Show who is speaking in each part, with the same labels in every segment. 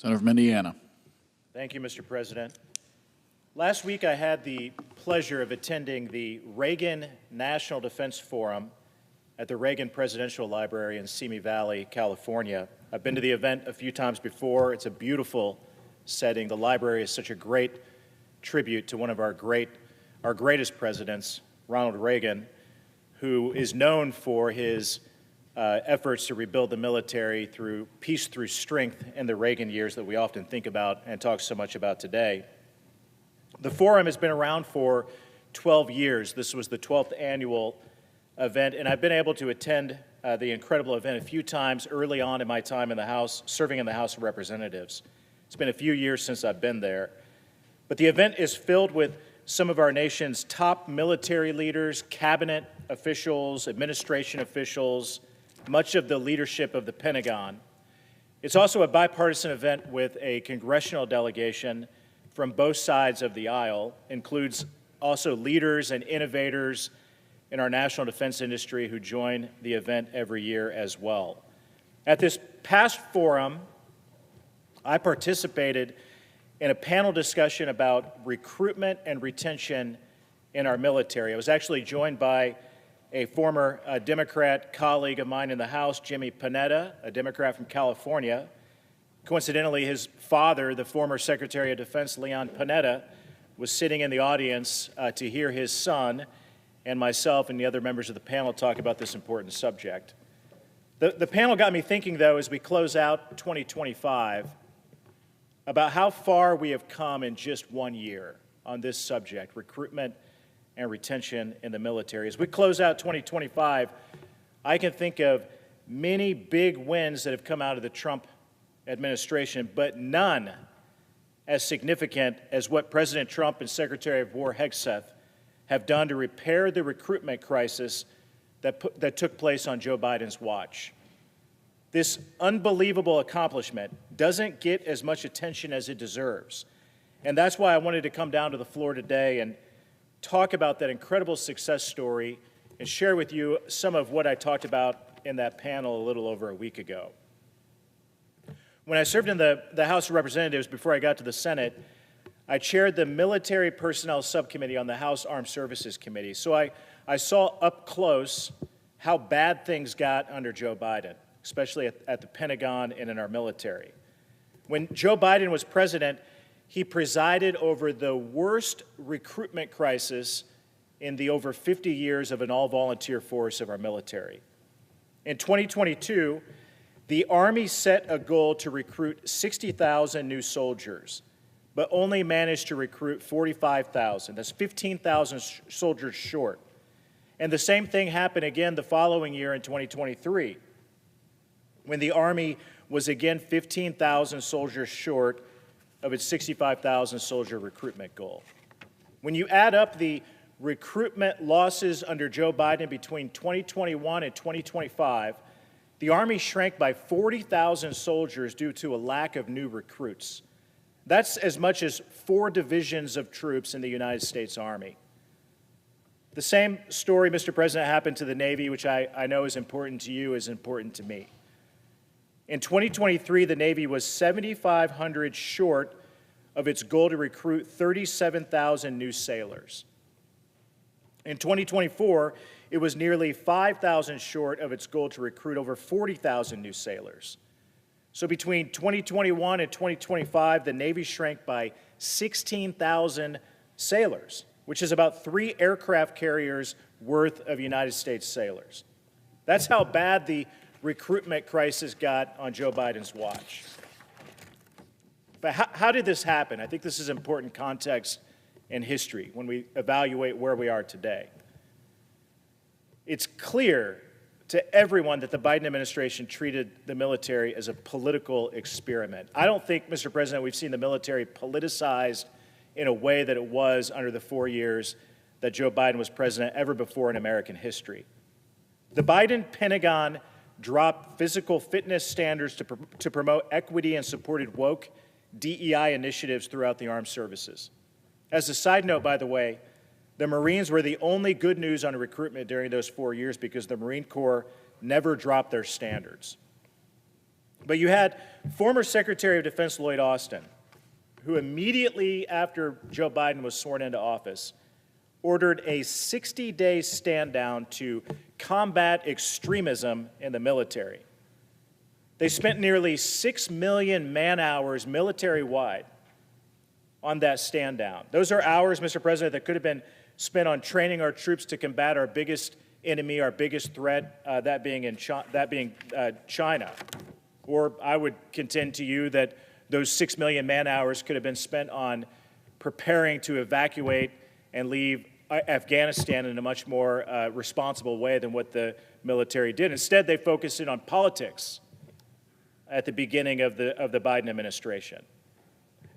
Speaker 1: Senator from Indiana.
Speaker 2: Thank you, Mr. President. Last week, I had the pleasure of attending the Reagan National Defense Forum at the Reagan Presidential Library in Simi Valley, California. I've been to the event a few times before. It's a beautiful setting. The library is such a great tribute to one of our greatest presidents, Ronald Reagan, who is known for his efforts to rebuild the military through peace through strength in the Reagan years that we often think about and talk so much about today. The forum has been around for 12 years. This was the 12th annual event, and I've been able to attend the incredible event a few times early on in my time in the House, serving in the House of Representatives. It's been a few years since I've been there. But the event is filled with some of our nation's top military leaders, cabinet officials, administration officials, much of the leadership of the Pentagon. It's also a bipartisan event with a congressional delegation from both sides of the aisle, includes also leaders and innovators in our national defense industry who join the event every year as well. At this past forum, I participated in a panel discussion about recruitment and retention in our military. I was actually joined by a former Democrat colleague of mine in the House, Jimmy Panetta, a Democrat from California. Coincidentally, his father, the former Secretary of Defense, Leon Panetta, was sitting in the audience to hear his son and myself and the other members of the panel talk about this important subject. The panel got me thinking, though, as we close out 2025, about how far we have come in just 1 year on this subject, recruitment and retention in the military. As we close out 2025, I can think of many big wins that have come out of the Trump administration, but none as significant as what President Trump and Secretary of War Hegseth have done to repair the recruitment crisis that took place on Joe Biden's watch. This unbelievable accomplishment doesn't get as much attention as it deserves. And that's why I wanted to come down to the floor today and talk about that incredible success story and share with you some of what I talked about in that panel a little over a week ago. When I served in the House of Representatives before I got to the Senate, I chaired the Military Personnel Subcommittee on the House Armed Services Committee. So I saw up close how bad things got under Joe Biden, especially at the Pentagon and in our military. When Joe Biden was president, he presided over the worst recruitment crisis in the over 50 years of an all-volunteer force of our military. In 2022, the Army set a goal to recruit 60,000 new soldiers, but only managed to recruit 45,000. That's 15,000 soldiers short. And the same thing happened again the following year in 2023, when the Army was again 15,000 soldiers short of its 65,000 soldier recruitment goal. When you add up the recruitment losses under Joe Biden between 2021 and 2025, the Army shrank by 40,000 soldiers due to a lack of new recruits. That's as much as 4 divisions of troops in the United States Army. The same story, Mr. President, happened to the Navy, which I know is important to you, is important to me. In 2023, the Navy was 7,500 short of its goal to recruit 37,000 new sailors. In 2024, it was nearly 5,000 short of its goal to recruit over 40,000 new sailors. So between 2021 and 2025, the Navy shrank by 16,000 sailors, which is about 3 aircraft carriers worth of United States sailors. That's how bad the recruitment crisis got on Joe Biden's watch. But how did this happen? I think this is important context and history when we evaluate where we are today. It's clear to everyone that the Biden administration treated the military as a political experiment. I don't think, Mr. President, we've seen the military politicized in a way that it was under the 4 years that Joe Biden was president ever before in American history. The Biden Pentagon dropped physical fitness standards to promote equity and supported woke DEI initiatives throughout the armed services. As a side note, by the way, the Marines were the only good news on recruitment during those 4 years because the Marine Corps never dropped their standards. But you had former Secretary of Defense Lloyd Austin, who immediately after Joe Biden was sworn into office, ordered a 60-day stand down to combat extremism in the military. They spent nearly 6 million man-hours military-wide on that stand down. Those are hours, Mr. President, that could have been spent on training our troops to combat our biggest enemy, our biggest threat, that being China. Or I would contend to you that those 6 million man-hours could have been spent on preparing to evacuate and leave Afghanistan in a much more responsible way than what the military did. Instead, they focused in on politics at the beginning of the Biden administration.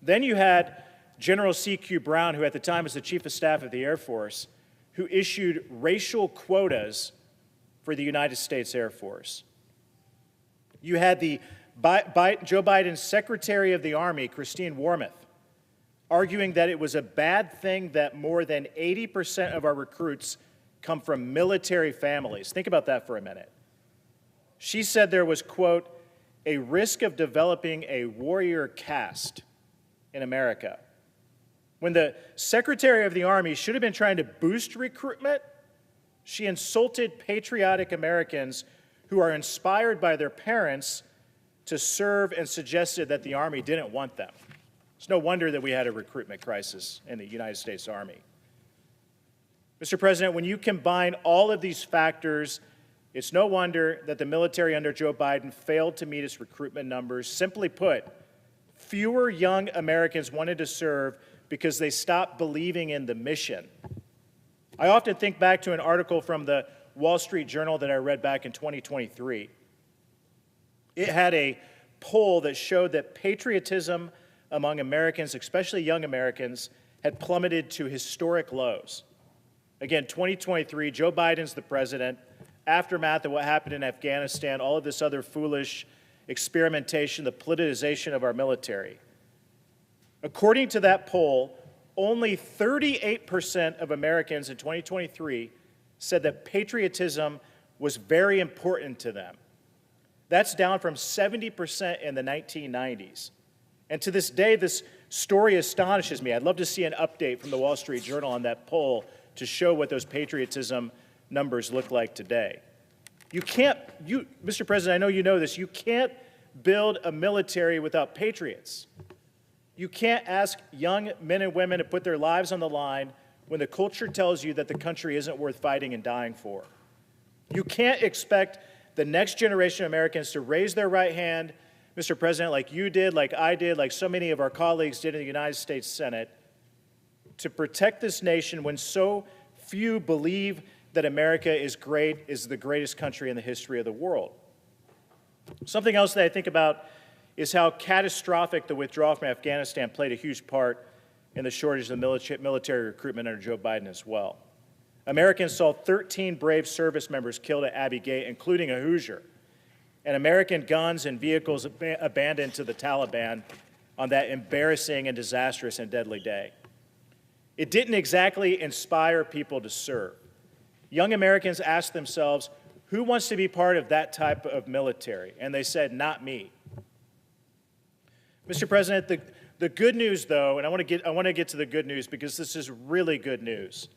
Speaker 2: Then you had General C.Q. Brown, who at the time was the Chief of Staff of the Air Force, who issued racial quotas for the United States Air Force. You had Joe Biden's Secretary of the Army, Christine Wormuth, arguing that it was a bad thing that more than 80% of our recruits come from military families. Think about that for a minute. She said there was, quote, a risk of developing a warrior caste in America. When the Secretary of the Army should have been trying to boost recruitment, she insulted patriotic Americans who are inspired by their parents to serve and suggested that the Army didn't want them. It's no wonder that we had a recruitment crisis in the United States Army. Mr. President, when you combine all of these factors, it's no wonder that the military under Joe Biden failed to meet its recruitment numbers. Simply put, fewer young Americans wanted to serve because they stopped believing in the mission. I often think back to an article from the Wall Street Journal that I read back in 2023. It had a poll that showed that patriotism among Americans, especially young Americans, had plummeted to historic lows. Again, 2023, Joe Biden's the president, aftermath of what happened in Afghanistan, all of this other foolish experimentation, the politicization of our military. According to that poll, only 38% of Americans in 2023 said that patriotism was very important to them. That's down from 70% in the 1990s. And to this day, this story astonishes me. I'd love to see an update from the Wall Street Journal on that poll to show what those patriotism numbers look like today. Mr. President, I know you know this, you can't build a military without patriots. You can't ask young men and women to put their lives on the line when the culture tells you that the country isn't worth fighting and dying for. You can't expect the next generation of Americans to raise their right hand, Mr. President, like you did, like I did, like so many of our colleagues did in the United States Senate, to protect this nation when so few believe that America is the greatest country in the history of the world. Something else that I think about is how catastrophic the withdrawal from Afghanistan played a huge part in the shortage of military recruitment under Joe Biden as well. Americans saw 13 brave service members killed at Abbey Gate, including a Hoosier, and American guns and vehicles abandoned to the Taliban on that embarrassing and disastrous and deadly day. It didn't exactly inspire people to serve. Young Americans asked themselves, who wants to be part of that type of military? And they said, not me. Mr. President, the good news, though, and I want to get to the good news because this is really good news.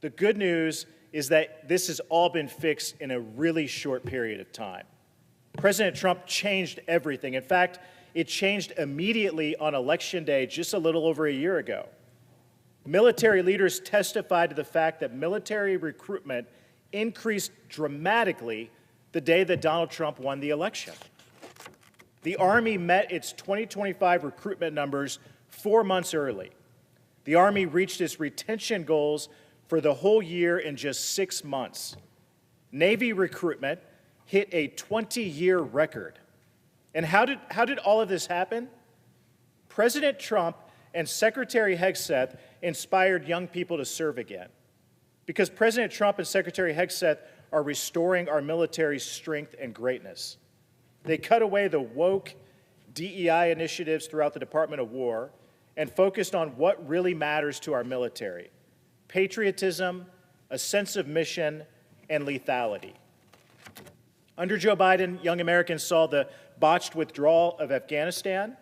Speaker 2: The good news is that this has all been fixed in a really short period of time. President Trump changed everything. In fact, it changed immediately on Election Day just a little over a year ago. Military leaders testified to the fact that military recruitment increased dramatically the day that Donald Trump won the election. The Army met its 2025 recruitment numbers 4 months early. The Army reached its retention goals for the whole year in just 6 months. Navy recruitment hit a 20-year record. And how did all of this happen? President Trump and Secretary Hegseth inspired young people to serve again. Because President Trump and Secretary Hegseth are restoring our military's strength and greatness. They cut away the woke DEI initiatives throughout the Department of War and focused on what really matters to our military: patriotism, a sense of mission, and lethality. Under Joe Biden, young Americans saw the botched withdrawal of Afghanistan.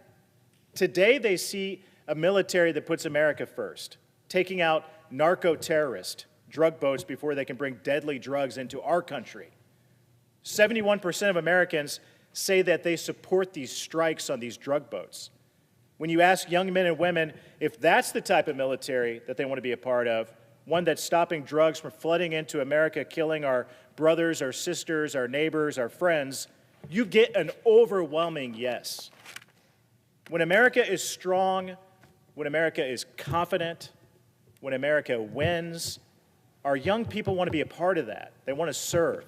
Speaker 2: Today, they see a military that puts America first, taking out narco-terrorist drug boats before they can bring deadly drugs into our country. 71% of Americans say that they support these strikes on these drug boats. When you ask young men and women if that's the type of military that they want to be a part of, one that's stopping drugs from flooding into America, killing our brothers, our sisters, our neighbors, our friends, you get an overwhelming yes. When America is strong, when America is confident, when America wins, our young people want to be a part of that. They want to serve.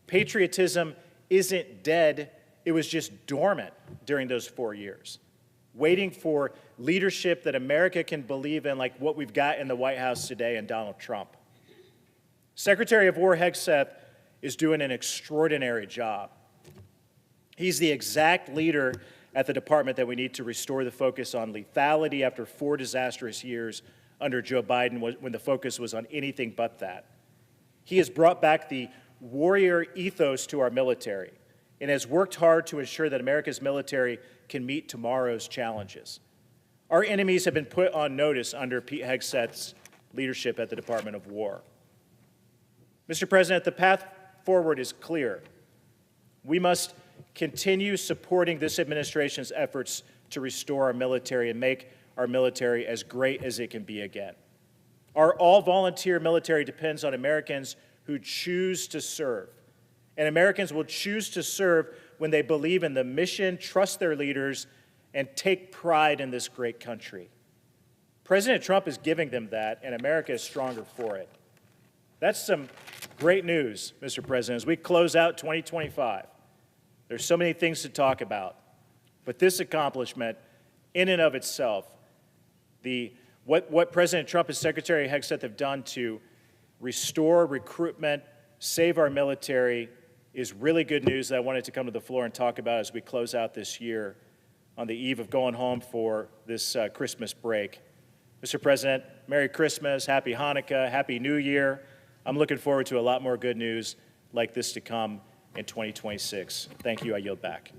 Speaker 2: Patriotism isn't dead. It was just dormant during those 4 years, waiting for leadership that America can believe in, like what we've got in the White House today and Donald Trump. Secretary of War Hegseth is doing an extraordinary job. He's the exact leader at the department that we need to restore the focus on lethality after 4 disastrous years under Joe Biden when the focus was on anything but that. He has brought back the warrior ethos to our military and has worked hard to ensure that America's military can meet tomorrow's challenges. Our enemies have been put on notice under Pete Hegseth's leadership at the Department of War. Mr. President, the path forward is clear. We must continue supporting this administration's efforts to restore our military and make our military as great as it can be again. Our all-volunteer military depends on Americans who choose to serve. And Americans will choose to serve when they believe in the mission, trust their leaders, and take pride in this great country. President Trump is giving them that, and America is stronger for it. That's some great news, Mr. President, as we close out 2025. There's so many things to talk about, but this accomplishment, in and of itself, what President Trump and Secretary Hegseth have done to restore recruitment, save our military, is really good news that I wanted to come to the floor and talk about as we close out this year on the eve of going home for this Christmas break. Mr. President, Merry Christmas, Happy Hanukkah, Happy New Year. I'm looking forward to a lot more good news like this to come in 2026. Thank you. I yield back.